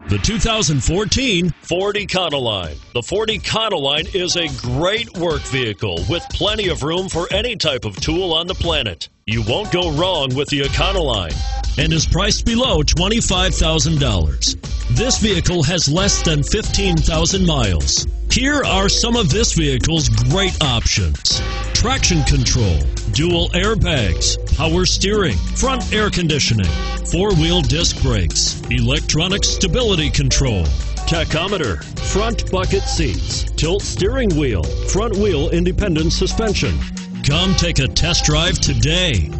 The 2014 Ford Econoline. The Ford Econoline is a great work vehicle with plenty of room for any type of tool on the planet. You won't go wrong with the Econoline and is priced below $25,000. This vehicle has less than 15,000 miles. Here are some of this vehicle's great options: traction control, dual airbags, power steering, front air conditioning, four-wheel disc brakes, electronic stability control, tachometer, front bucket seats, tilt steering wheel, front wheel independent suspension. Come take a test drive today.